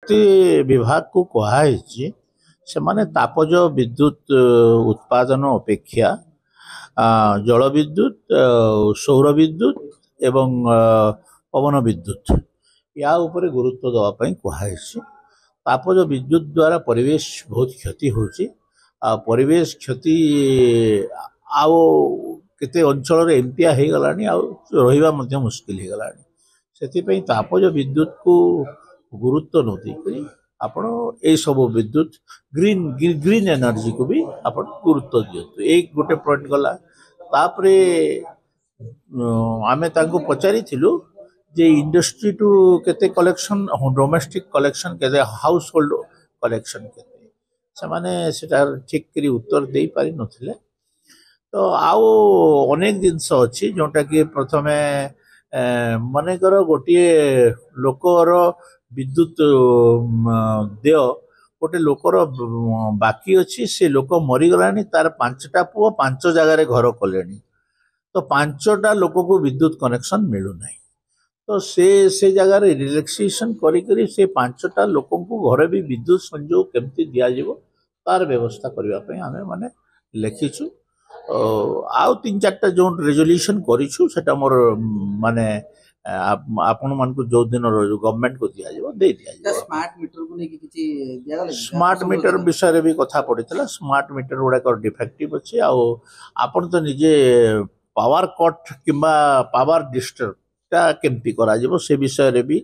ଶକ୍ତି ବିଭାଗକୁ କୁହାଯାଇଛି ସେମାନେ ତାପଜ ବିଦ୍ୟୁତ ଉତ୍ପାଦନ ଅପେକ୍ଷା ଜଳ ବିଦ୍ୟୁତ, ସୌର ବିଦ୍ୟୁତ ଏବଂ ପବନ ବିଦ୍ୟୁତ या ଉପରେ ଗୁରୁତ୍ୱ ଦେବା ପାଇଁ କୁହାଯାଇଛି। ତାପଜ ବିଦ୍ୟୁତ ଦ୍ୱାରା ପରିବେଶ ବହୁତ କ୍ଷତି ହେଉଛି। ପରିବେଶ କ୍ଷତି ଆଉ କେତେ ଅଞ୍ଚଳରେ ଏମିତିଆ ହେଇଗଲାଣି ଆଉ ରହିବା ମଧ୍ୟ ମୁସ୍କିଲ ହେଇଗଲାଣି। ସେଥିପାଇଁ ତାପଜ ବିଦ୍ୟୁତକୁ ଗୁରୁତ୍ୱ ନ ଦେଇକରି ଆପଣ ଏଇସବୁ ବିଦ୍ୟୁତ ଗ୍ରୀନ୍ ଏନର୍ଜିକୁ ବି ଆପଣ ଗୁରୁତ୍ୱ ଦିଅନ୍ତୁ। ଏଇ ଗୋଟେ ପଏଣ୍ଟ ଗଲା। ତାପରେ ଆମେ ତାଙ୍କୁ ପଚାରିଥିଲୁ जे इंडस्ट्री टू केते कलेक्शन, डोमेस्टिक कलेक्शन केते, हाउस होल्ड कलेक्शन केते, से माने सेटा ठीक करी उत्तर दे पारि नथिले। तो आउ अनेक जिनस अछि जोटा कि प्रथमे मने करो गोटे लोकर विद्युत देय गोटे लोकर बाकी अछि, से लोक मरी गलानी, तार 5टा पुओ 5 जगह घर कलेनी, तो 5टा लोक को विद्युत कनेक्शन मिलु नहीं। तो से जगार रिलैक्सेशन करी से 5टा लोक घर भी विद्युत संयोग केमती दिज्व तार व्यवस्था करने आमे माने लिखीचु। आउ 3-4टा जो रेजोल्यूशन करूँ सेटा मोर माने आपण मान को जो दिन गवर्नमेंट को दिज्व दे दिज्व। स्मार्ट मीटर को लेके किछि दिया गले, स्मार्ट मीटर विषय भी कथा पड़ीला। स्मार्ट मीटर गुड़ाक डिफेक्टिव अच्छे। आपण तो निजे पावर कट किंबा पावर डिस्टर्ब केमती करा से विषय रे भी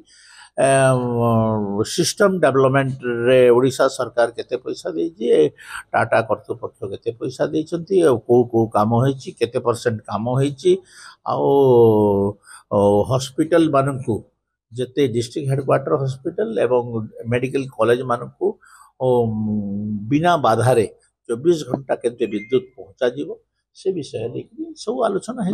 सिस्टम डेवलपमेंट रे ओडिशा सरकार केते पैसा देछि, टाटा कर्तृपक्ष केते पैसा देछंती, को काम होइछि, केते परसेंट काम होइछि, हॉस्पिटल मानकू जते डिस्ट्रिक्ट हेडक्वार्टर हॉस्पिटल एवं मेडिकल कॉलेज मानकू बिना बाधारे 24 घंटा केते विद्युत पहुंचा जीवो से विषय सब आलोचना है।